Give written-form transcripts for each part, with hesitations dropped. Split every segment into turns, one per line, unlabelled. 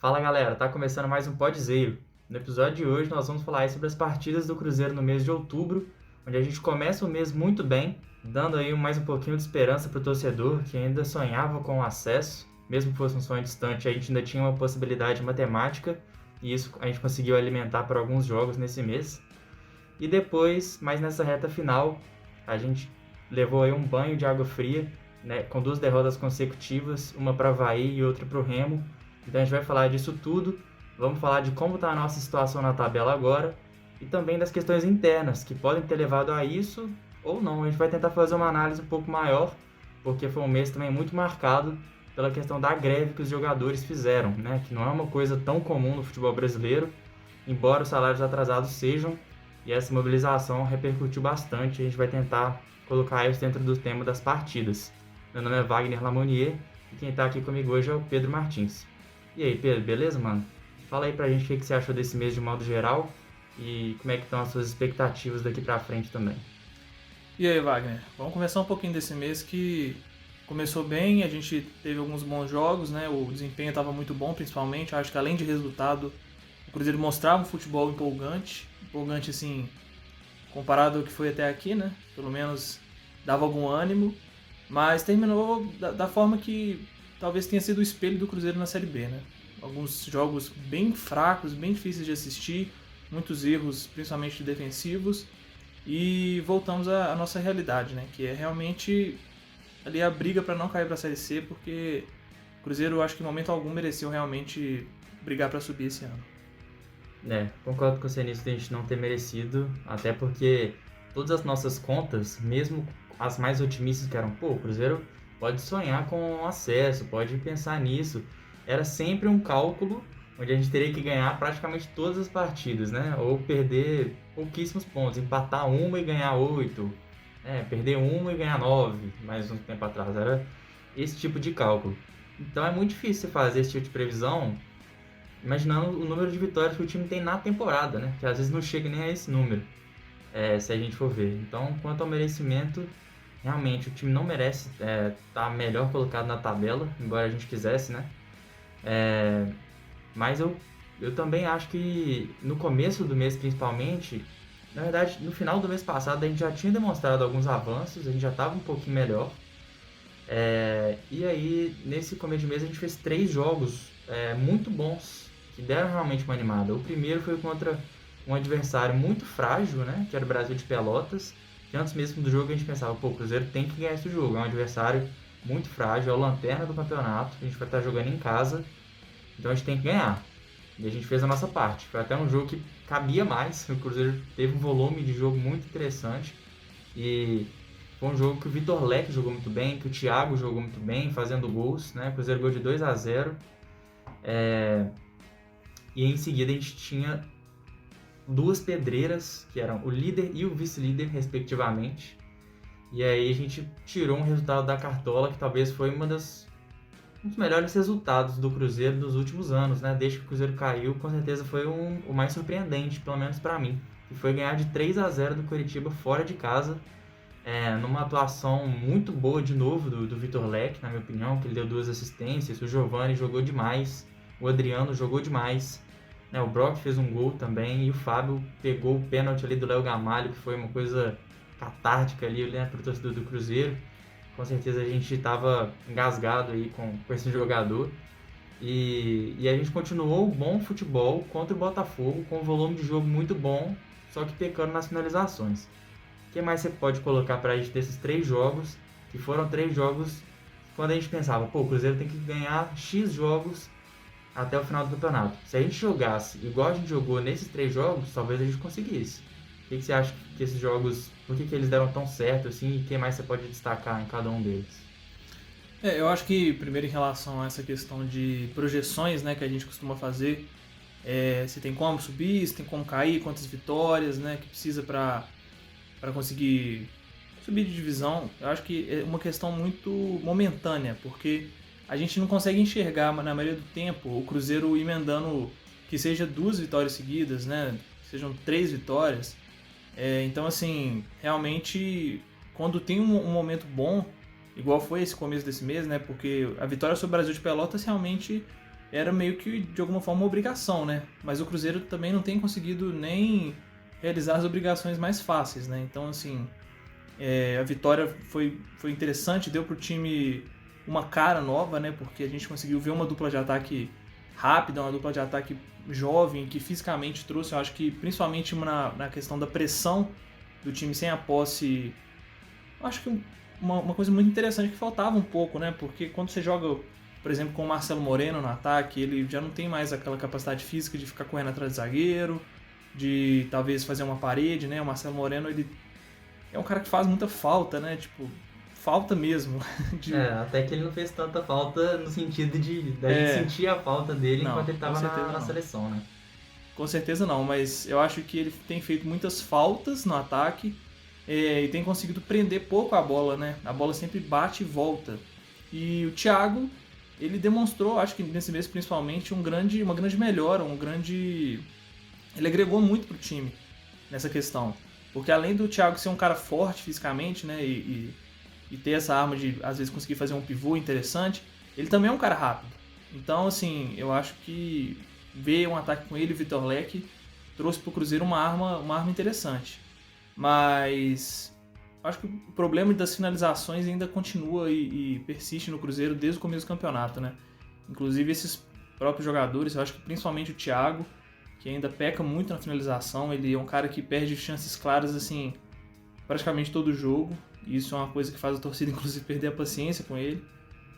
Fala galera, tá começando mais um Podzeiro. No episódio de hoje nós vamos falar aí sobre as partidas do Cruzeiro no mês de outubro, onde a gente começa o mês muito bem, dando aí mais um pouquinho de esperança pro torcedor que ainda sonhava com o acesso, mesmo que fosse um sonho distante, a gente ainda tinha uma possibilidade matemática e isso a gente conseguiu alimentar por alguns jogos nesse mês. E depois, mais nessa reta final, a gente levou aí um banho de água fria, né, com 2 derrotas consecutivas, uma para o Avaí e outra para o Remo. Então a gente vai falar disso tudo, vamos falar de como está a nossa situação na tabela agora e também das questões internas que podem ter levado a isso ou não. A gente vai tentar fazer uma análise um pouco maior, porque foi um mês também muito marcado pela questão da greve que os jogadores fizeram, né, que não é uma coisa tão comum no futebol brasileiro, embora os salários atrasados sejam, e essa mobilização repercutiu bastante. A gente vai tentar colocar isso dentro do tema das partidas. Meu nome é Wagner Lamonier e quem está aqui comigo hoje é o Pedro Martins. E aí, Pedro, beleza, mano? Fala aí pra gente o que você achou desse mês de modo geral e como é que estão as suas expectativas daqui pra frente também.
E aí, Wagner? Vamos conversar um pouquinho desse mês que começou bem, a gente teve alguns bons jogos, né? O desempenho estava muito bom, principalmente. Acho que além de resultado, o Cruzeiro mostrava um futebol empolgante assim, comparado ao que foi até aqui, né? Pelo menos dava algum ânimo, mas terminou da forma que talvez tenha sido o espelho do Cruzeiro na Série B, né? Alguns jogos bem fracos, bem difíceis de assistir, muitos erros, principalmente defensivos, e voltamos à nossa realidade, né? Que é realmente ali a briga para não cair para a Série C, porque o Cruzeiro, acho que em momento algum mereceu realmente brigar para subir esse ano.
Concordo com você nisso de a gente não ter merecido, até porque todas as nossas contas, mesmo as mais otimistas que eram, o Cruzeiro pode sonhar com acesso, pode pensar nisso, era sempre um cálculo onde a gente teria que ganhar praticamente todas as partidas, né? Ou perder pouquíssimos pontos, empatar uma e ganhar 8, perder uma e ganhar 9, mais um tempo atrás, era esse tipo de cálculo. Então é muito difícil você fazer esse tipo de previsão imaginando o número de vitórias que o time tem na temporada, né? Que às vezes não chega nem a esse número, se a gente for ver. Então, quanto ao merecimento, realmente o time não merece estar melhor colocado na tabela, embora a gente quisesse, né? Mas eu também acho que no começo do mês, principalmente, na verdade, no final do mês passado a gente já tinha demonstrado alguns avanços, a gente já estava um pouquinho melhor. E aí, nesse começo de mês, a gente fez 3 jogos muito bons, que deram realmente uma animada. O primeiro foi contra um adversário muito frágil, né, que era o Brasil de Pelotas, que antes mesmo do jogo a gente pensava, o Cruzeiro tem que ganhar esse jogo, é um adversário muito frágil, é o lanterna do campeonato, a gente vai estar jogando em casa, então a gente tem que ganhar. E a gente fez a nossa parte. Foi até um jogo que cabia mais, o Cruzeiro teve um volume de jogo muito interessante, e foi um jogo que o Vitor Leque jogou muito bem, que o Thiago jogou muito bem, fazendo gols, né? O Cruzeiro ganhou de 2-0. E em seguida a gente tinha 2 pedreiras, que eram o líder e o vice-líder, respectivamente. E aí a gente tirou um resultado da cartola que talvez foi um dos melhores resultados do Cruzeiro dos últimos anos, né? Desde que o Cruzeiro caiu, com certeza foi o mais surpreendente, pelo menos para mim. Que foi ganhar de 3-0 do Coritiba fora de casa, numa atuação muito boa de novo do Vitor Leque, na minha opinião, que ele deu 2 assistências, o Giovani jogou demais, o Adriano jogou demais, né? O Brock fez um gol também, e o Fábio pegou o pênalti ali do Léo Gamalho, que foi uma coisa catártica ali, né, para o torcedor do Cruzeiro. Com certeza a gente estava engasgado aí com esse jogador. E a gente continuou o bom futebol contra o Botafogo, com um volume de jogo muito bom, só que pecando nas finalizações. O que mais você pode colocar para a gente desses 3 jogos, que foram 3 jogos quando a gente pensava, o Cruzeiro tem que ganhar X jogos até o final do campeonato. Se a gente jogasse igual a gente jogou nesses 3 jogos, talvez a gente conseguisse. O que você acha que esses jogos, por que eles deram tão certo assim, e o que mais você pode destacar em cada um deles?
Eu acho que, primeiro, em relação a essa questão de projeções, né, que a gente costuma fazer, se tem como subir, se tem como cair, quantas vitórias, né, que precisa para conseguir subir de divisão, eu acho que é uma questão muito momentânea, porque a gente não consegue enxergar, na maioria do tempo, o Cruzeiro emendando que seja 2 vitórias seguidas, né, sejam 3 vitórias. Então, assim, realmente, quando tem um momento bom, igual foi esse começo desse mês, né, porque a vitória sobre o Brasil de Pelotas realmente era meio que de alguma forma uma obrigação, né? Mas o Cruzeiro também não tem conseguido nem realizar as obrigações mais fáceis, né? Então, assim, a vitória foi interessante, deu pro time uma cara nova, né? Porque a gente conseguiu ver uma dupla de ataque rápida, uma dupla de ataque jovem, que fisicamente trouxe, eu acho que principalmente na questão da pressão do time sem a posse, eu acho que uma coisa muito interessante que faltava um pouco, né? Porque quando você joga, por exemplo, com o Marcelo Moreno no ataque, ele já não tem mais aquela capacidade física de ficar correndo atrás do zagueiro, de talvez fazer uma parede, né? O Marcelo Moreno, ele é um cara que faz muita falta, né? Tipo, falta mesmo.
Até que ele não fez tanta falta no sentido da gente sentir a falta dele enquanto ele estava na seleção, né?
Com certeza não, mas eu acho que ele tem feito muitas faltas no ataque e tem conseguido prender pouco a bola, né? A bola sempre bate e volta. E o Thiago, ele demonstrou, acho que nesse mês principalmente, uma grande melhora, ele agregou muito pro time nessa questão. Porque além do Thiago ser um cara forte fisicamente, né, e ter essa arma de, às vezes, conseguir fazer um pivô interessante, ele também é um cara rápido. Então, assim, eu acho que ver um ataque com ele, o Vitor Leque, trouxe pro Cruzeiro uma arma interessante. Mas acho que o problema das finalizações ainda continua e persiste no Cruzeiro desde o começo do campeonato, né? Inclusive esses próprios jogadores, eu acho que principalmente o Thiago, que ainda peca muito na finalização, ele é um cara que perde chances claras, assim, praticamente todo jogo. E isso é uma coisa que faz a torcida, inclusive, perder a paciência com ele.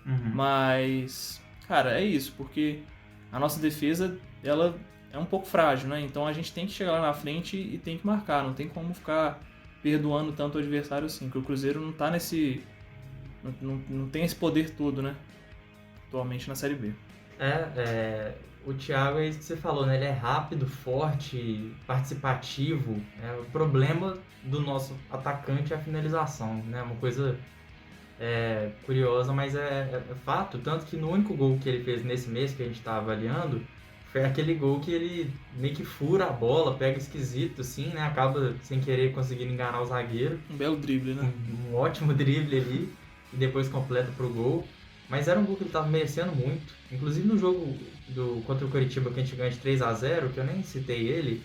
Uhum.
Mas, cara, é isso, porque a nossa defesa, ela é um pouco frágil, né? Então a gente tem que chegar lá na frente e tem que marcar, não tem como ficar perdoando tanto o adversário assim, porque o Cruzeiro não tá nesse... Não tem esse poder todo, né? Atualmente na Série B.
O Thiago é isso que você falou, né? Ele é rápido, forte, participativo. O problema do nosso atacante é a finalização, né? Uma coisa curiosa, mas é fato. Tanto que no único gol que ele fez nesse mês que a gente está avaliando, foi aquele gol que ele meio que fura a bola, pega esquisito, assim, né? Acaba sem querer conseguindo enganar o zagueiro.
Um belo drible, né?
Um ótimo drible ali, e depois completa pro gol. Mas era um gol que ele estava merecendo muito. Inclusive no jogo contra o Coritiba, que a gente ganha de 3-0, que eu nem citei ele,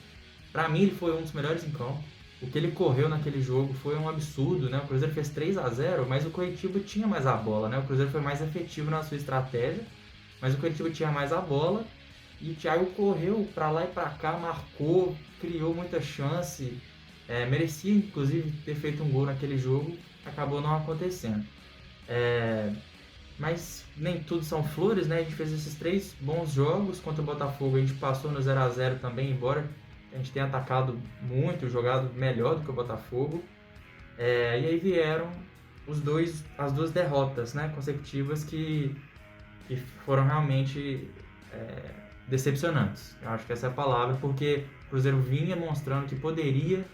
pra mim ele foi um dos melhores em campo. O que ele correu naquele jogo foi um absurdo, né? O Cruzeiro fez 3-0, mas o Coritiba tinha mais a bola, né? O Cruzeiro foi mais efetivo na sua estratégia, mas o Coritiba tinha mais a bola. E o Thiago correu pra lá e pra cá, marcou, criou muita chance. Merecia, inclusive, ter feito um gol naquele jogo, acabou não acontecendo. Mas nem tudo são flores, né? A gente fez esses 3 bons jogos contra o Botafogo. A gente passou no 0-0 também, embora a gente tenha atacado muito, jogado melhor do que o Botafogo. E aí vieram as duas derrotas, né, consecutivas que foram realmente decepcionantes. Eu acho que essa é a palavra, porque o Cruzeiro vinha mostrando que poderia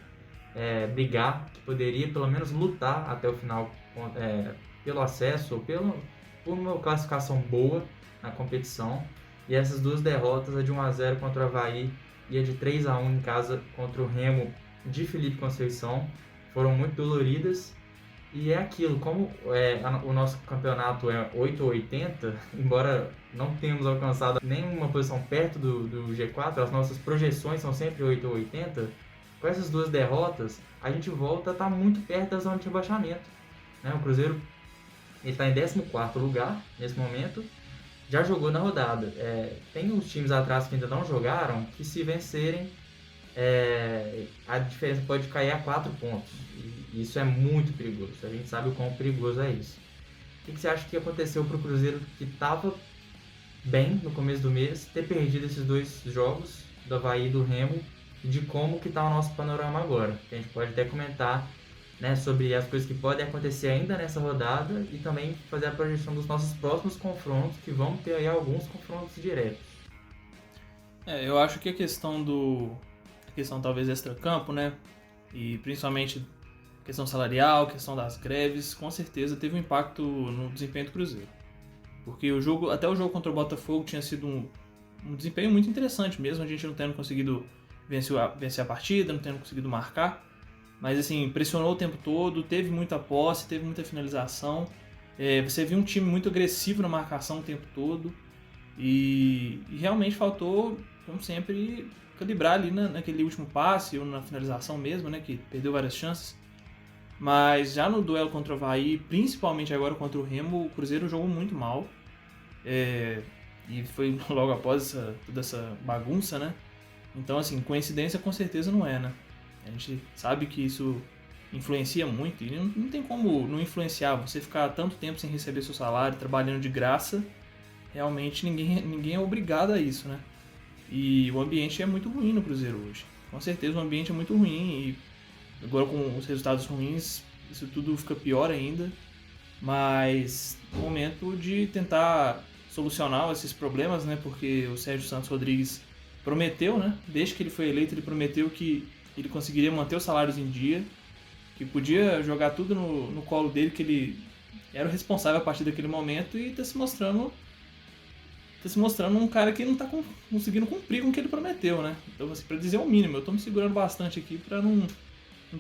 brigar, que poderia pelo menos lutar até o final pelo acesso ou por uma classificação boa na competição. E essas 2 derrotas, a de 1-0 contra o Avaí e a de 3-1 em casa contra o Remo de Felipe Conceição, foram muito doloridas. E é aquilo, como o nosso campeonato é 8 ou 80, embora não tenhamos alcançado nenhuma posição perto do G4, as nossas projeções são sempre 8 ou 80, com essas 2 derrotas, a gente volta a estar muito perto da zona de rebaixamento, né? O Cruzeiro está em 14º lugar nesse momento, já jogou na rodada. Tem uns times atrás que ainda não jogaram, que se vencerem, a diferença pode cair a 4 pontos. E isso é muito perigoso. A gente sabe o quão perigoso é isso. O que você acha que aconteceu para o Cruzeiro, que estava bem no começo do mês, ter perdido esses 2 jogos, do Avaí e do Remo, e de como que está o nosso panorama agora? Que a gente pode até comentar, né, sobre as coisas que podem acontecer ainda nessa rodada e também fazer a projeção dos nossos próximos confrontos, que vão ter aí alguns confrontos diretos.
Eu acho que a questão talvez extra-campo, né, e principalmente a questão salarial, a questão das greves, com certeza teve um impacto no desempenho do Cruzeiro. Porque até o jogo contra o Botafogo tinha sido um desempenho muito interessante, mesmo a gente não tendo conseguido vencer a partida, não tendo conseguido marcar. Mas assim, pressionou o tempo todo, teve muita posse, teve muita finalização. Você viu um time muito agressivo na marcação o tempo todo. E realmente faltou, como sempre, calibrar ali naquele último passe ou na finalização mesmo, né, que perdeu várias chances. Mas já no duelo contra o Avaí, principalmente agora contra o Remo, o Cruzeiro jogou muito mal. E foi logo após toda essa bagunça, né? Então, assim, coincidência com certeza não é, né? A gente sabe que isso influencia muito e não tem como não influenciar. Você ficar tanto tempo sem receber seu salário, trabalhando de graça, realmente ninguém é obrigado a isso, né? E o ambiente é muito ruim no Cruzeiro hoje. Com certeza o ambiente é muito ruim e agora com os resultados ruins isso tudo fica pior ainda. Mas é o momento de tentar solucionar esses problemas, né? Porque o Sérgio Santos Rodrigues prometeu, né? Desde que ele foi eleito, ele prometeu que ele conseguiria manter os salários em dia, que podia jogar tudo no colo dele, que ele era o responsável a partir daquele momento e está se mostrando um cara que não está conseguindo cumprir com o que ele prometeu, né? Então, assim, para dizer o mínimo, eu estou me segurando bastante aqui para não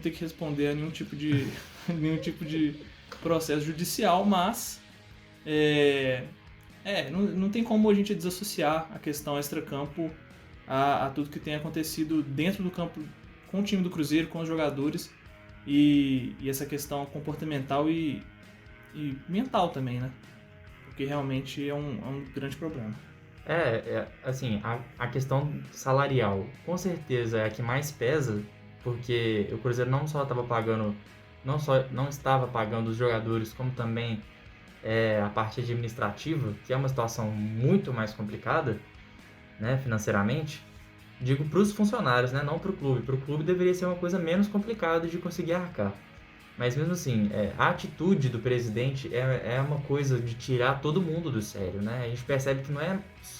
ter que responder a nenhum tipo de processo judicial, mas não tem como a gente desassociar a questão extracampo a tudo que tem acontecido dentro do campo com o time do Cruzeiro, com os jogadores e essa questão comportamental e mental também, né? Porque realmente é um grande problema.
Assim, a questão salarial com certeza é a que mais pesa, porque o Cruzeiro não estava pagando os jogadores, como também a parte administrativa, que é uma situação muito mais complicada, né, financeiramente. Digo para os funcionários, né, não para o clube. Para o clube deveria ser uma coisa menos complicada de conseguir arcar. Mas mesmo assim, a atitude do presidente é uma coisa de tirar todo mundo do sério, né? A gente percebe que não é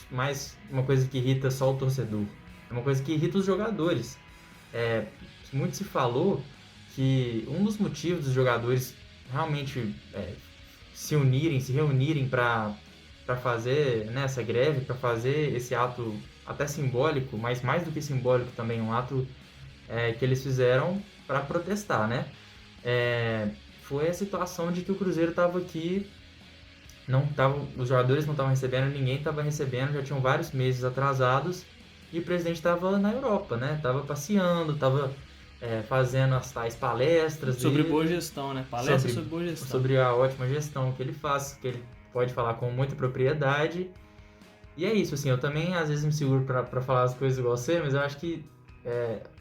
mais uma coisa que irrita só o torcedor, é uma coisa que irrita os jogadores. Muito se falou que um dos motivos dos jogadores realmente se reunirem para fazer, né, essa greve, para fazer esse ato até simbólico, mas mais do que simbólico também, um ato que eles fizeram para protestar, né? Foi a situação de que o Cruzeiro estava aqui, os jogadores não estavam recebendo, ninguém estava recebendo, já tinham vários meses atrasados e o presidente estava na Europa, né? Estava passeando, estava fazendo as tais palestras
sobre
dele,
boa gestão, né? Palestra sobre boa gestão.
Sobre a ótima gestão que ele faz, que ele pode falar com muita propriedade. E é isso, assim, eu também às vezes me seguro para falar as coisas igual você, mas eu acho que,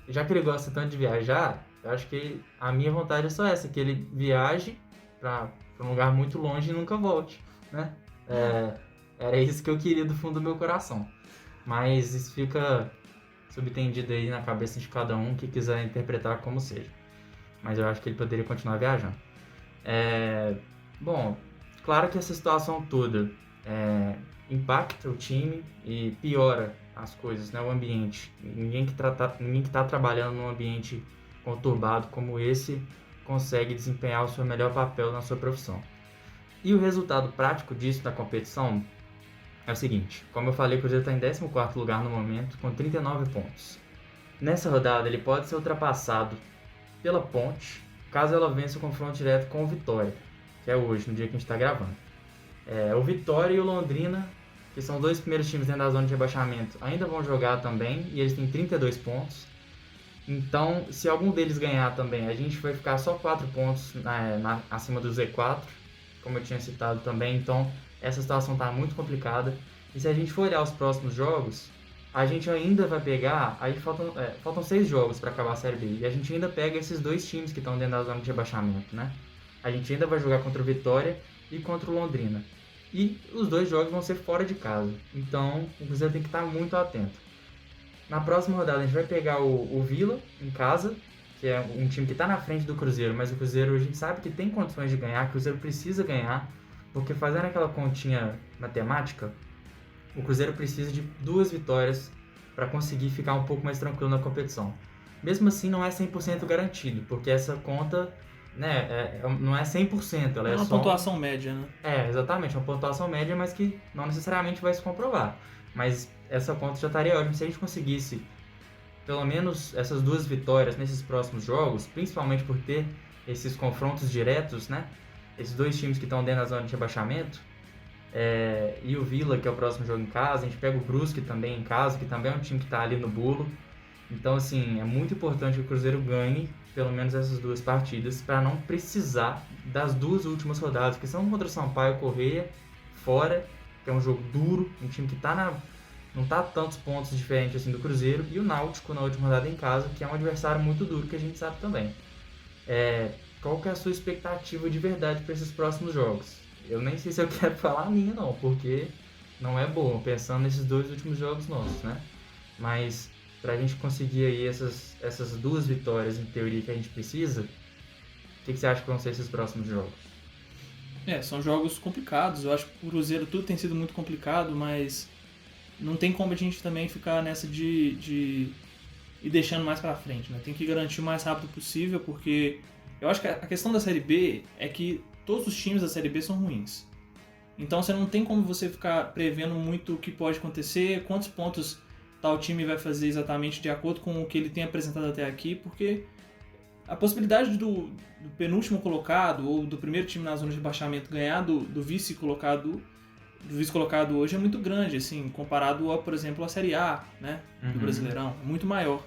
já que ele gosta tanto de viajar, eu acho que a minha vontade é só essa, que ele viaje para um lugar muito longe e nunca volte, né? Era isso que eu queria do fundo do meu coração. Mas isso fica subentendido aí na cabeça de cada um que quiser interpretar como seja. Mas eu acho que ele poderia continuar viajando. Bom, claro que essa situação toda impacta o time e piora as coisas, né? O ambiente. Ninguém que está trabalhando num ambiente conturbado como esse consegue desempenhar o seu melhor papel na sua profissão. E o resultado prático disso na competição é o seguinte: como eu falei, o Cruzeiro está em 14º lugar no momento, com 39 pontos. Nessa rodada ele pode ser ultrapassado pela Ponte, caso ela vença o confronto direto com o Vitória, que é hoje, no dia que a gente está gravando. O Vitória e o Londrina, que são os dois primeiros times dentro da zona de rebaixamento, ainda vão jogar também, e eles têm 32 pontos. Então, se algum deles ganhar também, a gente vai ficar só 4 pontos acima do Z4, como eu tinha citado também. Então, essa situação está muito complicada. E se a gente for olhar os próximos jogos, a gente ainda vai pegar... Aí faltam 6 jogos para acabar a Série B. E a gente ainda pega esses dois times que estão dentro da zona de rebaixamento, né? A gente ainda vai jogar contra o Vitória e contra o Londrina. E os dois jogos vão ser fora de casa. Então, o Cruzeiro tem que estar muito atento. Na próxima rodada a gente vai pegar o Vila em casa, que é um time que está na frente do Cruzeiro, mas o Cruzeiro a gente sabe que tem condições de ganhar, que o Cruzeiro precisa ganhar, porque fazendo aquela continha matemática, o Cruzeiro precisa de 2 vitórias para conseguir ficar um pouco mais tranquilo na competição. Mesmo assim não é 100% garantido, porque essa conta, né, não é 100%, ela é
uma
só
pontuação média, né?
Exatamente, uma pontuação média, mas que não necessariamente vai se comprovar. Mas essa conta já estaria ótima se a gente conseguisse pelo menos essas 2 vitórias nesses próximos jogos, principalmente por ter esses confrontos diretos, né? Esses dois times que estão dentro da zona de rebaixamento, E o Villa, que é o próximo jogo em casa. A gente pega o Brusque também em casa, que também é um time que está ali no bolo. Então, assim, é muito importante que o Cruzeiro ganhe pelo menos essas 2 partidas para não precisar das 2 últimas rodadas, que são contra o Sampaio Corrêa, fora, que é um jogo duro, um time que não está a tantos pontos diferentes assim do Cruzeiro, e o Náutico na última rodada em casa, que é um adversário muito duro, que a gente sabe também. Qual que é a sua expectativa de verdade para esses próximos jogos? Eu nem sei se eu quero falar a minha não, porque não é bom, pensando nesses 2 últimos jogos nossos, né? Mas para a gente conseguir aí essas 2 vitórias em teoria que a gente precisa, o que você acha que vão ser esses próximos jogos?
São jogos complicados. Eu acho que o Cruzeiro tudo tem sido muito complicado, mas não tem como a gente também ficar nessa de ir deixando mais pra frente, né? Tem que garantir o mais rápido possível, porque eu acho que a questão da Série B é que todos os times da Série B são ruins. Então você não tem como você ficar prevendo muito o que pode acontecer, quantos pontos tal time vai fazer exatamente de acordo com o que ele tem apresentado até aqui, porque a possibilidade do penúltimo colocado ou do primeiro time na zona de rebaixamento ganhar do vice-colocado hoje é muito grande, assim, comparado a, por exemplo, a Série A, né, do Brasileirão, é muito maior.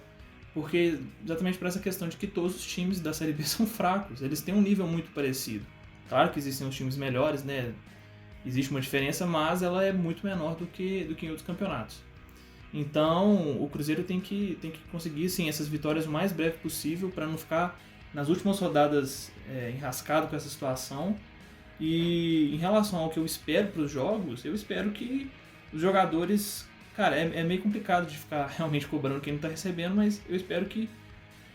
Porque exatamente por essa questão de que todos os times da Série B são fracos, eles têm um nível muito parecido. Claro que existem os times melhores, né, existe uma diferença, mas ela é muito menor do que em outros campeonatos. Então, o Cruzeiro tem que conseguir, sim, essas vitórias o mais breve possível para não ficar nas últimas rodadas enrascado com essa situação. E em relação ao que eu espero para os jogos, eu espero que os jogadores... Cara, é meio complicado de ficar realmente cobrando quem não está recebendo, mas eu espero que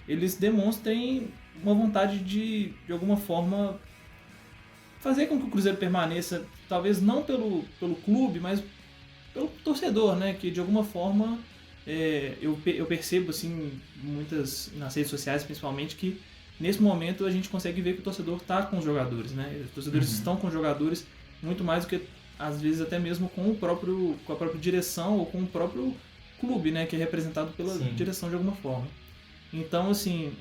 eles demonstrem uma vontade de alguma forma, fazer com que o Cruzeiro permaneça, talvez não pelo clube, mas pelo torcedor, né? Que de alguma forma eu percebo, assim, muitas nas redes sociais principalmente, que nesse momento a gente consegue ver que o torcedor está com os jogadores, né? Os torcedores estão com os jogadores muito mais do que às vezes até mesmo com a própria direção ou com o próprio clube, né? Que é representado pela direção de alguma forma. Então, assim,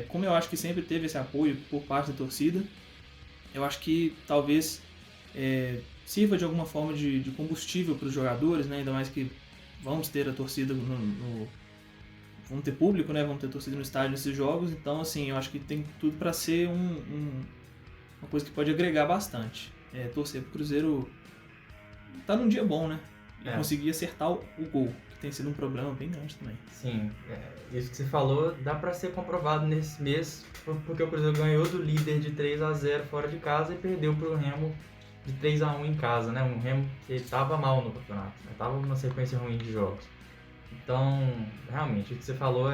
como eu acho que sempre teve esse apoio por parte da torcida, eu acho que talvez sirva de alguma forma de combustível para os jogadores, né? Ainda mais que vamos ter a torcida vamos ter público, né? Vamos ter torcida no estádio nesses jogos. Então, assim, eu acho que tem tudo para ser uma coisa que pode agregar bastante. Torcer pro Cruzeiro tá num dia bom, né? E conseguir acertar o gol, que tem sido um problema bem grande também.
Sim, isso que você falou dá para ser comprovado nesse mês, porque o Cruzeiro ganhou do líder de 3-0 fora de casa e perdeu pro Remo de 3-1 em casa, né? Um Remo que estava mal no campeonato, estava numa sequência ruim de jogos. Então, realmente, o que você falou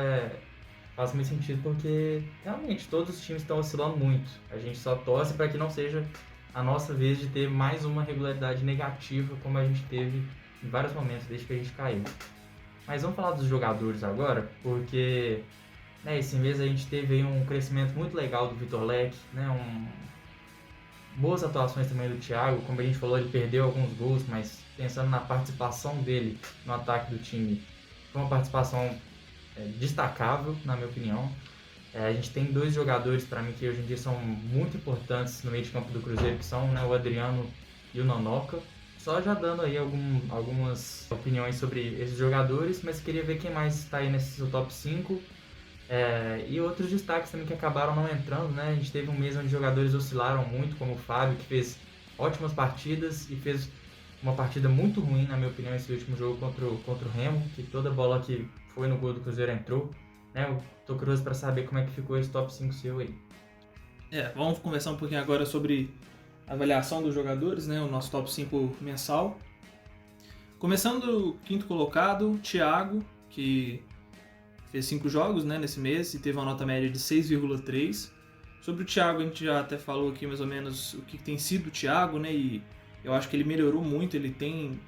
faz muito sentido, porque realmente todos os times estão oscilando muito. A gente só torce para que não seja a nossa vez de ter mais uma regularidade negativa, como a gente teve em vários momentos desde que a gente caiu. Mas vamos falar dos jogadores agora, porque esse mês a gente teve aí um crescimento muito legal do Vitor Leque, né? Boas atuações também do Thiago. Como a gente falou, ele perdeu alguns gols, mas pensando na participação dele no ataque do time, foi uma participação destacável, na minha opinião. A gente tem 2 jogadores, para mim, que hoje em dia são muito importantes no meio de campo do Cruzeiro, que são, né, o Adriano e o Nonoca. Só já dando aí algumas opiniões sobre esses jogadores, mas queria ver quem mais está aí nesse seu top 5. E outros destaques também que acabaram não entrando, né? A gente teve um mês onde jogadores oscilaram muito, como o Fábio, que fez ótimas partidas e fez uma partida muito ruim, na minha opinião, esse último jogo contra o Remo, que toda bola que foi no gol do Cruzeiro entrou. Eu tô curioso para saber como é que ficou esse top 5 seu aí.
Vamos conversar um pouquinho agora sobre a avaliação dos jogadores, né? O nosso top 5 mensal. Começando do 5º colocado, Thiago, que fez 5 jogos, né, nesse mês e teve uma nota média de 6,3. Sobre o Thiago, a gente já até falou aqui mais ou menos o que tem sido o Thiago, né? E eu acho que ele melhorou muito.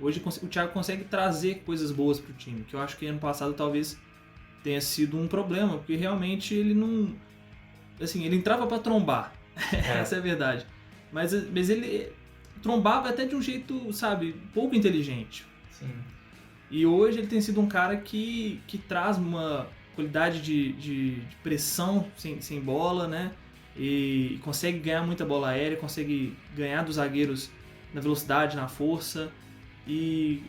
Hoje o Thiago consegue trazer coisas boas pro time, que eu acho que ano passado talvez tenha sido um problema, porque realmente ele não... Assim, ele entrava para trombar, essa é a verdade. Mas ele trombava até de um jeito, sabe, pouco inteligente.
Sim.
E hoje ele tem sido um cara que traz uma qualidade de pressão sem bola, né? E consegue ganhar muita bola aérea, consegue ganhar dos zagueiros na velocidade, na força. E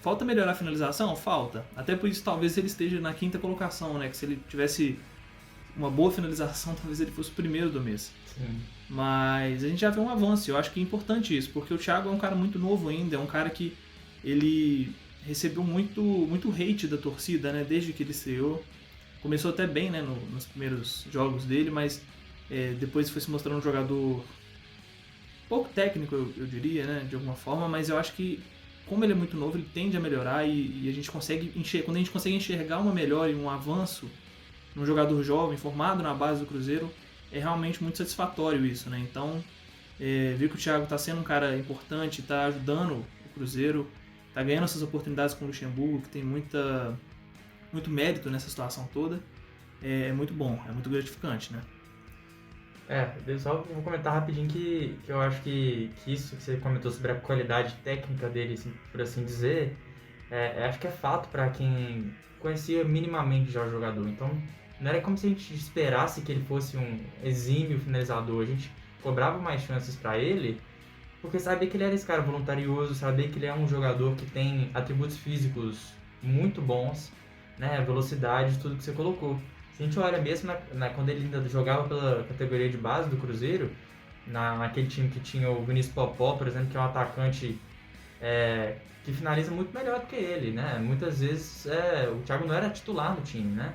falta melhorar a finalização? Falta. Até por isso talvez ele esteja na 5ª colocação, né? Que se ele tivesse uma boa finalização, talvez ele fosse o primeiro do mês.
Sim.
Mas a gente já vê um avanço, eu acho que é importante isso, porque o Thiago é um cara muito novo ainda, é um cara que ele recebeu muito hate da torcida, né? Desde que ele estreou. Começou até bem, né? Nos primeiros jogos dele, mas depois foi se mostrando um jogador pouco técnico, eu diria, né? De alguma forma, mas eu acho que como ele é muito novo, ele tende a melhorar e a gente consegue quando a gente consegue enxergar uma melhora e um avanço num jogador jovem, formado na base do Cruzeiro, é realmente muito satisfatório isso, né? Então, ver que o Thiago está sendo um cara importante, está ajudando o Cruzeiro, está ganhando essas oportunidades com o Luxemburgo, que tem muito mérito nessa situação toda, é muito bom, é muito gratificante, né?
Eu só vou comentar rapidinho que eu acho que isso que você comentou sobre a qualidade técnica dele, assim, por assim dizer, acho que é fato para quem conhecia minimamente já o jogador. Então, não era como se a gente esperasse que ele fosse um exímio finalizador. A gente cobrava mais chances para ele, porque sabia que ele era esse cara voluntarioso, sabia que ele é um jogador que tem atributos físicos muito bons, né? Velocidade, tudo que você colocou. Se a gente olha mesmo quando ele ainda jogava pela categoria de base do Cruzeiro, naquele time que tinha o Vinícius Popó, por exemplo, que é um atacante que finaliza muito melhor do que ele, né? Muitas vezes o Thiago não era titular do time, né?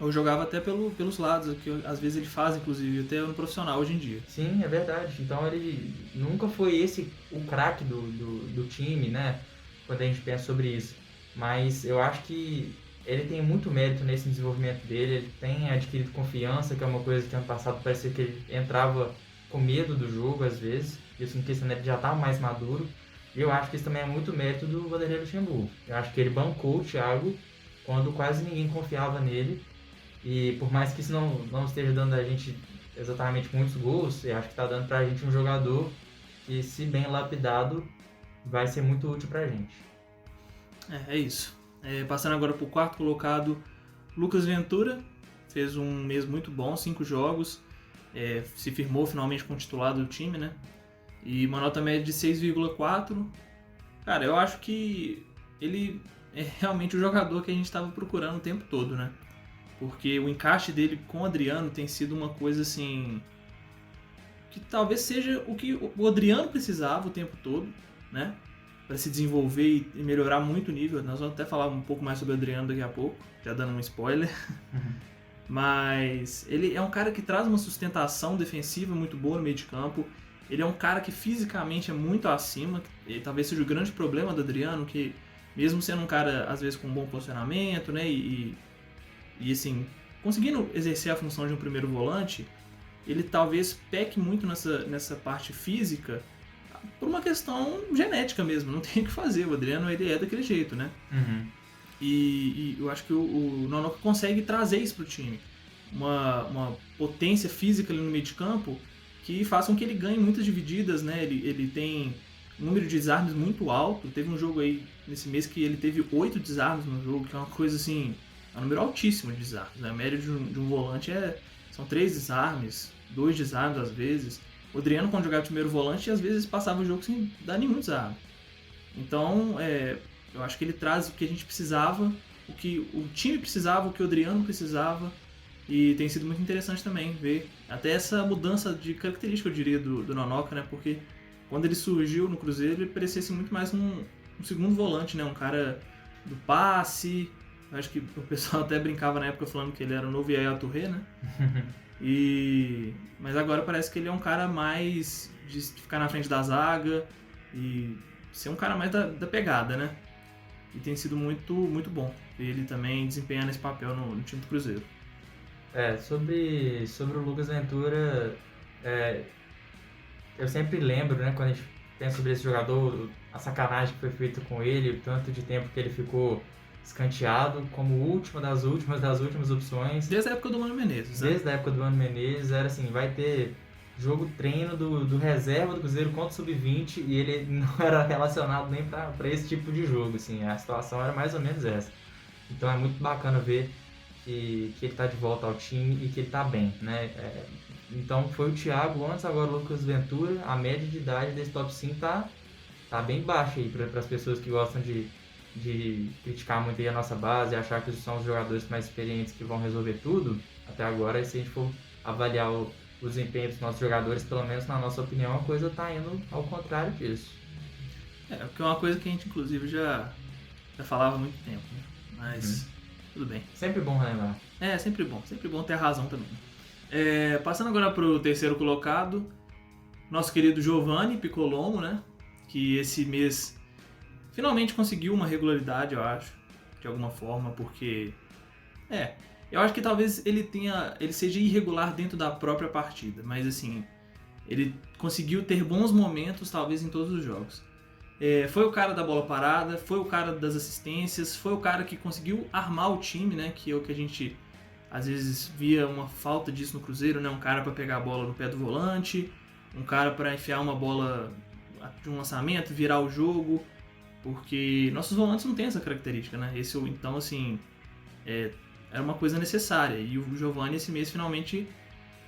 Ou jogava até pelos lados, que às vezes ele faz, inclusive, até no profissional hoje em dia.
Sim, é verdade. Então ele nunca foi o craque do time, né? Quando a gente pensa sobre isso. Mas eu acho que ele tem muito mérito nesse desenvolvimento dele, ele tem adquirido confiança, que é uma coisa que ano passado parecia que ele entrava com medo do jogo às vezes, isso em questão dele já tá mais maduro, e eu acho que isso também é muito mérito do Vanderlei Luxemburgo. Eu acho que ele bancou o Thiago quando quase ninguém confiava nele, e por mais que isso não esteja dando a gente exatamente muitos gols, eu acho que está dando pra gente um jogador que, se bem lapidado, vai ser muito útil pra gente.
É isso. Passando agora para o 4º colocado, Lucas Ventura, fez um mês muito bom, 5 jogos, se firmou finalmente como titular do time, né? E uma nota média de 6,4. Cara, eu acho que ele é realmente o jogador que a gente estava procurando o tempo todo, né? Porque o encaixe dele com o Adriano tem sido uma coisa assim, que talvez seja o que o Adriano precisava o tempo todo, né? Para se desenvolver e melhorar muito o nível. Nós vamos até falar um pouco mais sobre o Adriano daqui a pouco, já dando um spoiler.
Uhum.
Mas ele é um cara que traz uma sustentação defensiva muito boa no meio de campo. Ele é um cara que fisicamente é muito acima. E talvez seja o grande problema do Adriano, que mesmo sendo um cara, às vezes, com um bom posicionamento, né? E assim, conseguindo exercer a função de um primeiro volante, ele talvez peque muito nessa parte física, por uma questão genética mesmo, não tem o que fazer, o Adriano ele é daquele jeito, né?
Uhum.
E eu acho que o Nonoka consegue trazer isso pro time, uma potência física ali no meio de campo que faça com que ele ganhe muitas divididas, né? Ele tem um número de desarmes muito alto, teve um jogo aí nesse mês que ele teve 8 desarmes no jogo, que é uma coisa assim, é um número altíssimo de desarmes, né? A média de um volante são 3 desarmes, 2 desarmes às vezes. O Adriano, quando jogava de primeiro volante, às vezes passava o jogo sem dar nenhum desarme. Então, eu acho que ele traz o que a gente precisava, o que o time precisava, o que o Adriano precisava, e tem sido muito interessante também ver até essa mudança de característica, eu diria, do Nonoka, né? Porque quando ele surgiu no Cruzeiro, ele parecia muito mais um segundo volante, né? Um cara do passe. Eu acho que o pessoal até brincava na época falando que ele era o novo Yaya Touré, né? Mas agora parece que ele é um cara mais de ficar na frente da zaga e ser um cara mais da pegada, né? E tem sido muito, muito bom ver ele também desempenhando esse papel no time do Cruzeiro.
Sobre o Lucas Ventura, eu sempre lembro, né, quando a gente pensa sobre esse jogador, a sacanagem que foi feita com ele, o tanto de tempo que ele ficou escanteado como última das últimas opções.
Desde a época do Mano Menezes, né?
Desde a época do Mano Menezes, era assim, vai ter jogo treino do reserva do Cruzeiro contra o Sub-20 e ele não era relacionado nem para esse tipo de jogo, assim, a situação era mais ou menos essa. Então é muito bacana ver que ele está de volta ao time e que ele está bem, né? Então foi o Thiago antes, agora o Lucas Ventura. A média de idade desse top 5 tá bem baixa aí para as pessoas que gostam de criticar muito aí a nossa base, achar que são os jogadores mais experientes que vão resolver tudo. Até agora, se a gente for avaliar o desempenho dos nossos jogadores, pelo menos na nossa opinião, a coisa tá indo ao contrário disso.
Porque é uma coisa que a gente inclusive já falava há muito tempo, né? Mas tudo bem.
Sempre bom relembrar.
Sempre bom ter a razão também. Passando agora pro terceiro colocado, nosso querido Giovanni Piccolommo, né? Que esse mês finalmente conseguiu uma regularidade, eu acho, de alguma forma, porque eu acho que talvez ele seja irregular dentro da própria partida, mas assim, ele conseguiu ter bons momentos talvez em todos os jogos. Foi o cara da bola parada, foi o cara das assistências, foi o cara que conseguiu armar o time, né? Que é o que a gente às vezes via uma falta disso no Cruzeiro, né? Um cara para pegar a bola no pé do volante, um cara para enfiar uma bola de um lançamento, virar o jogo, porque nossos volantes não têm essa característica, né? Então, assim, era uma coisa necessária, e o Giovanni esse mês finalmente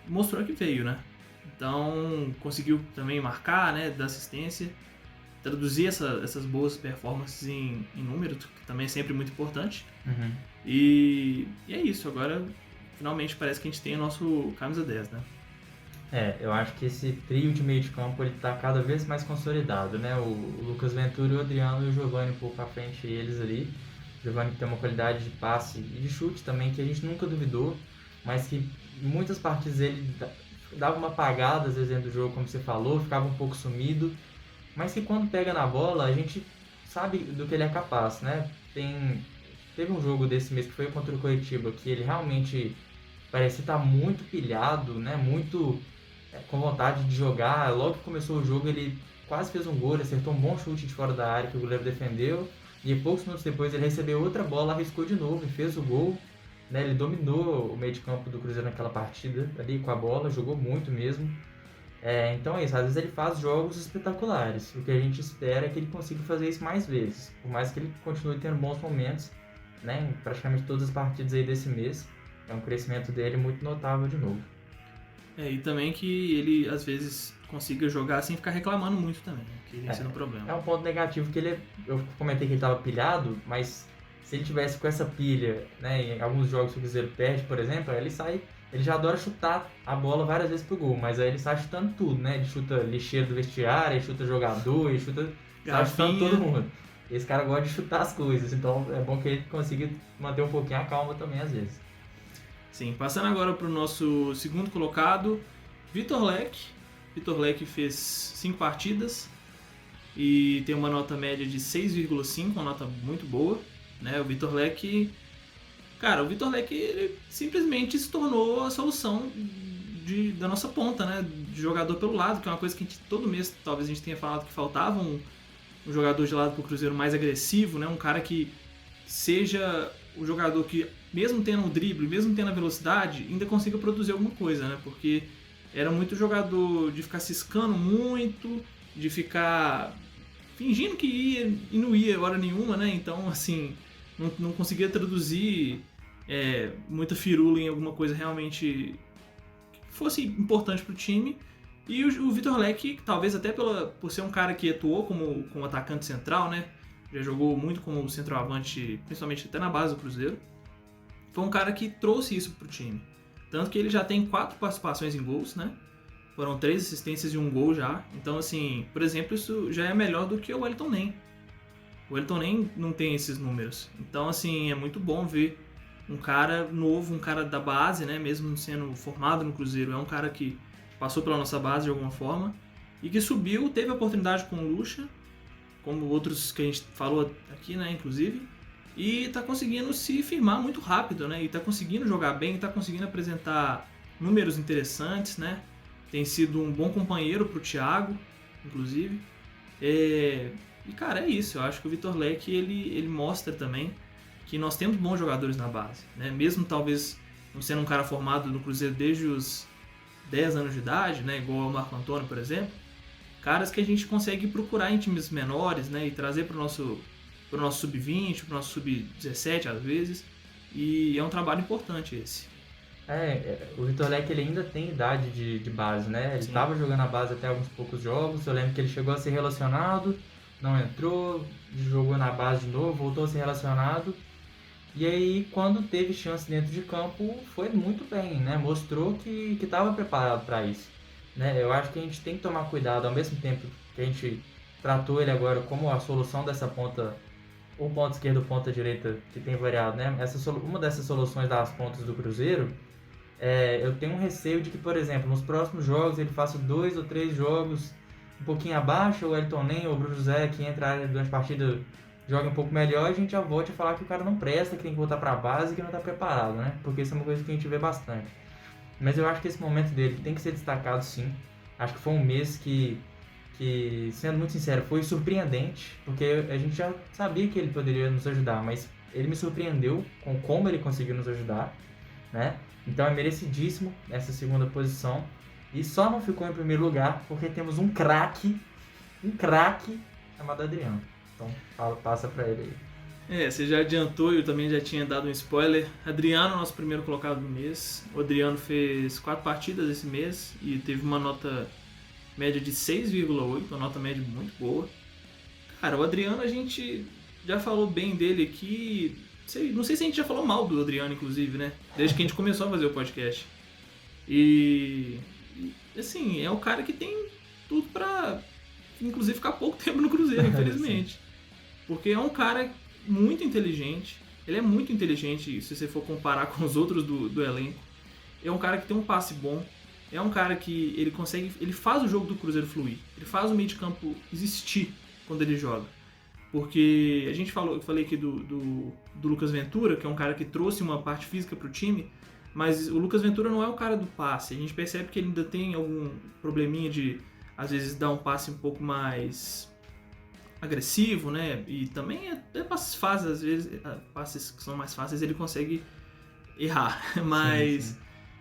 mostrou que veio, né? Então, conseguiu também marcar, né? Dar assistência, traduzir essas boas performances em números, que também é sempre muito importante. E é isso, agora finalmente parece que a gente tem o nosso camisa 10, né?
Eu acho que esse trio de meio de campo ele tá cada vez mais consolidado, né? O Lucas Ventura, o Adriano e o Giovanni um pouco à frente eles ali. O Giovanni tem uma qualidade de passe e de chute também que a gente nunca duvidou, mas que em muitas partidas ele dava uma apagada às vezes dentro do jogo, como você falou, ficava um pouco sumido, mas que quando pega na bola a gente sabe do que ele é capaz, né? Teve um jogo desse mês que foi contra o Coritiba que ele realmente parecia estar muito pilhado, né? Muito com vontade de jogar. Logo que começou o jogo ele quase fez um gol, ele acertou um bom chute de fora da área que o goleiro defendeu, e poucos minutos depois ele recebeu outra bola, arriscou de novo e fez o gol, né? Ele dominou o meio de campo do Cruzeiro naquela partida ali com a bola, jogou muito mesmo. Então é isso, às vezes ele faz jogos espetaculares, o que a gente espera é que ele consiga fazer isso mais vezes, por mais que ele continue tendo bons momentos, né? Em praticamente todas as partidas aí desse mês. É um crescimento dele muito notável de novo.
E também que ele, às vezes, consiga jogar sem ficar reclamando muito também, né? Que esse é um problema.
É um ponto negativo que eu comentei que ele estava pilhado, mas se ele tivesse com essa pilha, né, em alguns jogos que o Cruzeiro perde, por exemplo, ele já adora chutar a bola várias vezes pro gol, mas aí ele sai chutando tudo, né? Ele chuta lixeiro do vestiário, ele chuta jogador, ele sai chutando todo mundo. Esse cara gosta de chutar as coisas, então é bom que ele consiga manter um pouquinho a calma também às vezes.
Sim, passando agora para o nosso segundo colocado, Vitor Leque. Vitor Leque fez 5 partidas e tem uma nota média de 6,5, uma nota muito boa, né? O Vitor Leque, ele simplesmente se tornou a solução da nossa ponta, né? De jogador pelo lado, que é uma coisa que todo mês talvez a gente tenha falado que faltava um jogador de lado para o Cruzeiro mais agressivo, né? Um cara que seja o jogador que, mesmo tendo o drible, mesmo tendo a velocidade, ainda consiga produzir alguma coisa, né? Porque era muito jogador de ficar ciscando muito, de ficar fingindo que ia e não ia hora nenhuma, né? Então, assim, não conseguia traduzir muita firula em alguma coisa realmente que fosse importante para o time. E o Vitor Leque, talvez até por ser um cara que atuou como atacante central, né? Já jogou muito como centroavante, principalmente até na base do Cruzeiro. Foi um cara que trouxe isso pro time. Tanto que ele já tem 4 participações em gols, né? Foram 3 assistências e 1 gol já. Então, assim, por exemplo, isso já é melhor do que o Wellington Nem. O Wellington Nem não tem esses números. Então, assim, é muito bom ver um cara novo, um cara da base, né? Mesmo sendo formado no Cruzeiro, é um cara que passou pela nossa base de alguma forma e que subiu, teve a oportunidade com o Lucha, como outros que a gente falou aqui, né, inclusive, e tá conseguindo se firmar muito rápido, né, e tá conseguindo jogar bem, tá conseguindo apresentar números interessantes, né, tem sido um bom companheiro pro Thiago, inclusive, e cara, é isso, eu acho que o Vitor Leque, ele mostra também que nós temos bons jogadores na base, né, mesmo talvez não sendo um cara formado no Cruzeiro desde os 10 anos de idade, né, igual o Marco Antônio, por exemplo, caras que a gente consegue procurar em times menores, né, e trazer para o nosso sub-20, para o nosso sub-17 às vezes, e é um trabalho importante esse.
O Vitor Leque ele ainda tem idade de base, né? Ele
Sim.
estava jogando a base até alguns poucos jogos. Eu lembro que ele chegou a ser relacionado, não entrou, jogou na base de novo, voltou a ser relacionado. E aí, quando teve chance dentro de campo, foi muito bem, né? Mostrou que estava preparado para isso, né? Eu acho que a gente tem que tomar cuidado, ao mesmo tempo que a gente tratou ele agora como a solução dessa ponta, ou ponta esquerda ou ponta direita, que tem variado, né? Uma dessas soluções das pontas do Cruzeiro, eu tenho um receio de que, por exemplo, nos próximos jogos ele faça 2 ou 3 jogos um pouquinho abaixo, ou o Elton Nem ou o Bruno José, que entra durante a partida, joga um pouco melhor, e a gente já volte a falar que o cara não presta, que tem que voltar para a base e que não está preparado, né? Porque isso é uma coisa que a gente vê bastante. Mas eu acho que esse momento dele tem que ser destacado, sim. Acho que foi um mês que, sendo muito sincero, foi surpreendente, porque a gente já sabia que ele poderia nos ajudar, mas ele me surpreendeu com como ele conseguiu nos ajudar, né? Então é merecidíssimo essa segunda posição. E só não ficou em primeiro lugar porque temos um craque chamado Adriano. Então passa pra ele aí.
Você já adiantou, eu também já tinha dado um spoiler. Adriano, nosso primeiro colocado do mês. O Adriano fez 4 partidas esse mês e teve uma nota média de 6,8, uma nota média muito boa. Cara, o Adriano a gente já falou bem dele aqui. Não sei se a gente já falou mal do Adriano, inclusive, né? Desde que a gente começou a fazer o podcast. E assim, é o cara que tem tudo pra, inclusive, ficar pouco tempo no Cruzeiro, infelizmente. Porque é um cara muito inteligente. Ele é muito inteligente, se você for comparar com os outros do elenco. É um cara que tem um passe bom. É um cara que ele faz o jogo do Cruzeiro fluir. Ele faz o meio de campo existir quando ele joga. Porque eu falei aqui do Lucas Ventura, que é um cara que trouxe uma parte física pro time, mas o Lucas Ventura não é o cara do passe. A gente percebe que ele ainda tem algum probleminha de, às vezes, dar um passe um pouco mais agressivo, né? E também até passes fáceis, às vezes, passes que são mais fáceis, ele consegue errar. Mas
Sim.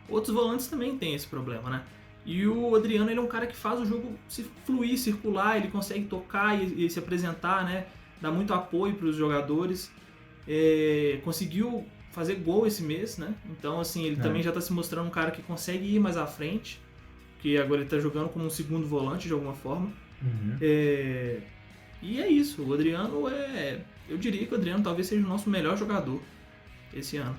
outros volantes também têm esse problema, né? E o Adriano, ele é um cara que faz o jogo fluir, circular, ele consegue tocar e se apresentar, né? Dá muito apoio para os jogadores. Conseguiu fazer gol esse mês, né? Então, assim, ele também já está se mostrando um cara que consegue ir mais à frente, que agora ele está jogando como um segundo volante de alguma forma.
Uhum.
E é isso, o Adriano eu diria que o Adriano talvez seja o nosso melhor jogador esse ano.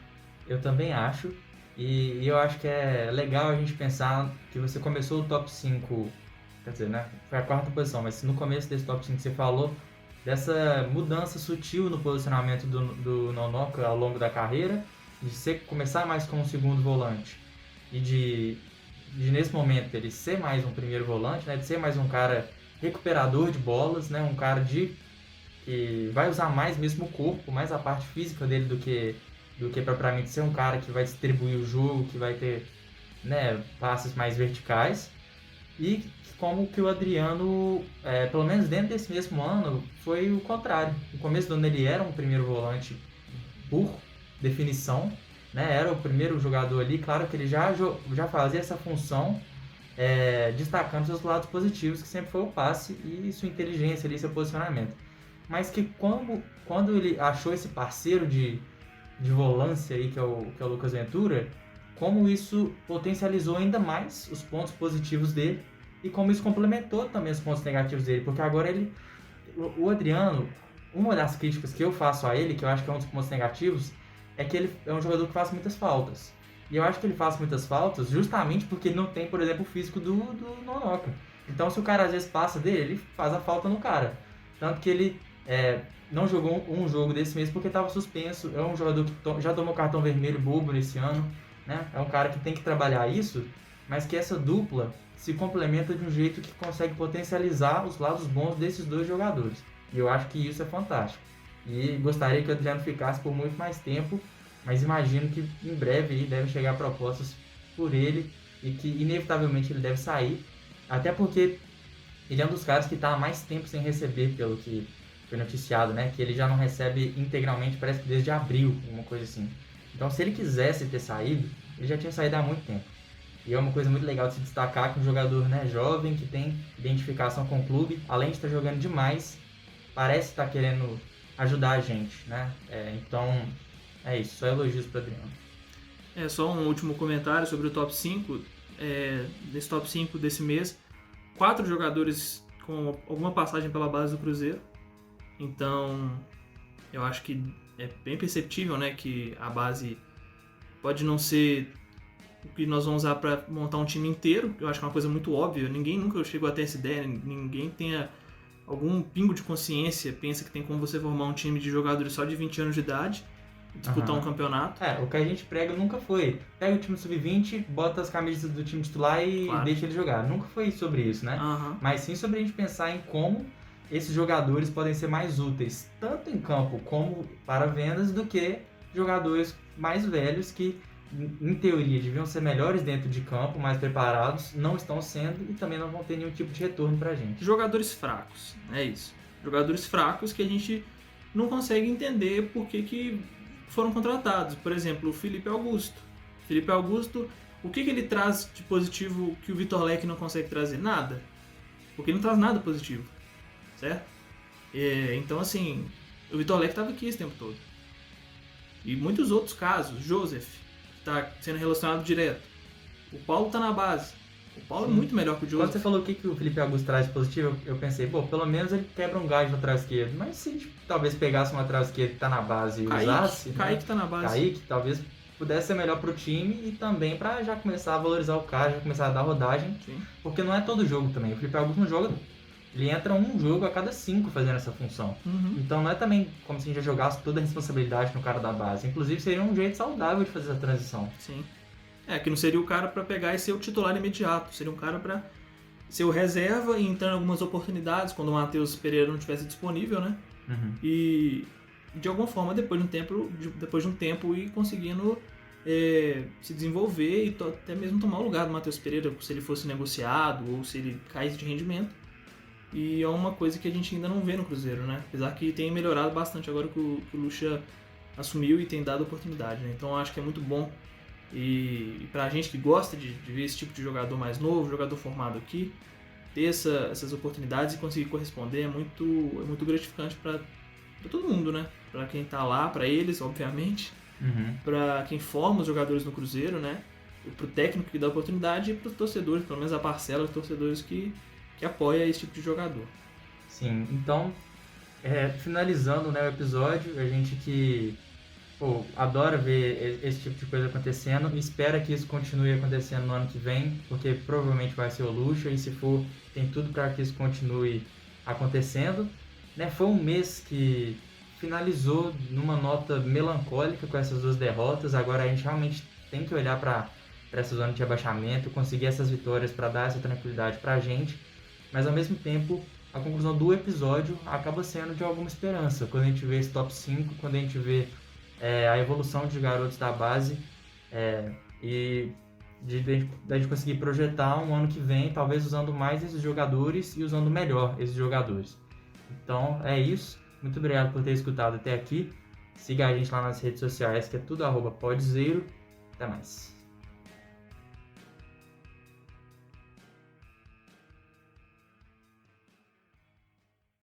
Eu também acho. E eu acho que é legal a gente pensar que você começou o top 5, quer dizer, né? Foi a 4ª posição, mas no começo desse top 5 você falou dessa mudança sutil no posicionamento do Nonoka ao longo da carreira, de começar mais com um segundo volante e de nesse momento ele ser mais um primeiro volante, né? De ser mais um cara recuperador de bolas, né? Um cara que vai usar mais mesmo o corpo, mais a parte física dele do que propriamente ser um cara que vai distribuir o jogo, que vai ter, né, passes mais verticais. E como que o Adriano, pelo menos dentro desse mesmo ano, foi o contrário. No começo do ano ele era um primeiro volante por definição, né? Era o primeiro jogador ali, claro que ele já fazia essa função, destacando seus lados positivos, que sempre foi o passe e sua inteligência ali, seu posicionamento. Mas que quando ele achou esse parceiro de volância aí, que é o Lucas Ventura, como isso potencializou ainda mais os pontos positivos dele e como isso complementou também os pontos negativos dele, porque agora o Adriano, uma das críticas que eu faço a ele, que eu acho que é um dos pontos negativos, é que ele é um jogador que faz muitas faltas. E eu acho que ele faz muitas faltas justamente porque ele não tem, por exemplo, o físico do Nonoka. Então, se o cara às vezes passa dele, ele faz a falta no cara. Tanto que ele não jogou um jogo desse mês porque estava suspenso. É um jogador que já tomou cartão vermelho bobo nesse ano, né? É um cara que tem que trabalhar isso, mas que essa dupla se complementa de um jeito que consegue potencializar os lados bons desses dois jogadores. E eu acho que isso é fantástico. E gostaria que o Adriano ficasse por muito mais tempo, mas imagino que em breve aí devem chegar propostas por ele e que inevitavelmente ele deve sair, até porque ele é um dos caras que está há mais tempo sem receber, pelo que foi noticiado, né? Que ele já não recebe integralmente, parece que desde abril, uma coisa assim. Então, se ele quisesse ter saído, ele já tinha saído há muito tempo. E é uma coisa muito legal de se destacar que um jogador, né, jovem, que tem identificação com o clube, além de estar jogando demais, parece estar querendo ajudar a gente, né? Então, é isso. Só elogios para o Adriano.
Só um último comentário sobre o top 5. Desse top 5 desse mês, 4 jogadores com alguma passagem pela base do Cruzeiro. Então, eu acho que é bem perceptível, né, que a base pode não ser o que nós vamos usar para montar um time inteiro. Eu acho que é uma coisa muito óbvia. Ninguém nunca chegou a ter essa ideia. Ninguém tenha algum pingo de consciência pensa que tem como você formar um time de jogadores só de 20 anos de idade e disputar um campeonato.
O que a gente prega nunca foi pega o time sub-20, bota as camisas do time titular e deixa ele jogar. Nunca foi sobre isso, né? Mas sim sobre a gente pensar em como esses jogadores podem ser mais úteis, tanto em campo como para vendas, do que jogadores mais velhos que, em teoria, deviam ser melhores dentro de campo, mais preparados, não estão sendo e também não vão ter nenhum tipo de retorno pra gente.
Jogadores fracos, é isso. Jogadores fracos que a gente não consegue entender por que foram contratados. Por exemplo, o Felipe Augusto. Felipe Augusto, o que ele traz de positivo que o Vitor Leque não consegue trazer? Nada. Porque ele não traz nada positivo, certo? Então, assim, o Vitor Leque estava aqui esse tempo todo. E muitos outros casos. Joseph está sendo relacionado direto. O Paulo está na base. O Paulo é muito melhor que o Joseph.
Quando você falou o que o Felipe Augusto traz de positivo, eu pensei, pelo menos ele quebra um galho no lateral esquerdo. Mas se talvez pegasse um lateral esquerdo que está na base e usasse...
Kaique está na base.
Kaique talvez pudesse ser melhor pro time e também para já começar a valorizar o cara, já começar a dar rodagem.
Sim.
Porque não é todo jogo também. O Felipe Augusto não joga... Ele entra um jogo a cada 5 fazendo essa função. Então não é também como se a gente já jogasse toda a responsabilidade no cara da base. Inclusive seria um jeito saudável de fazer essa transição.
Sim. Que não seria o cara para pegar e ser o titular imediato. Seria um cara para ser o reserva e entrar em algumas oportunidades quando o Matheus Pereira não estivesse disponível, né? E de alguma forma, depois de um tempo ir conseguindo se desenvolver e até mesmo tomar o lugar do Matheus Pereira, se ele fosse negociado ou se ele caísse de rendimento. E é uma coisa que a gente ainda não vê no Cruzeiro, né? Apesar que tem melhorado bastante agora que o Lucha assumiu e tem dado oportunidade, né? Então eu acho que é muito bom. E pra gente que gosta de ver esse tipo de jogador mais novo, jogador formado aqui, ter essas oportunidades e conseguir corresponder é muito gratificante para todo mundo, né? Para quem tá lá, para eles, obviamente, para quem forma os jogadores no Cruzeiro, né? Pro técnico que dá oportunidade e pros torcedores, pelo menos a parcela de torcedores que apoia esse tipo de jogador.
Sim, então, finalizando, né, o episódio, a gente que adora ver esse tipo de coisa acontecendo e espera que isso continue acontecendo no ano que vem, porque provavelmente vai ser o Lucha e se for, tem tudo para que isso continue acontecendo. Né, foi um mês que finalizou numa nota melancólica com essas 2 derrotas, agora a gente realmente tem que olhar para essa zona de rebaixamento, conseguir essas vitórias para dar essa tranquilidade para a gente. Mas ao mesmo tempo, a conclusão do episódio acaba sendo de alguma esperança. Quando a gente vê esse top 5, quando a gente vê a evolução de garotos da base e de a gente conseguir projetar um ano que vem, talvez usando mais esses jogadores e usando melhor esses jogadores. Então é isso. Muito obrigado por ter escutado até aqui. Siga a gente lá nas redes sociais, que é tudo @podzeiro. Até mais.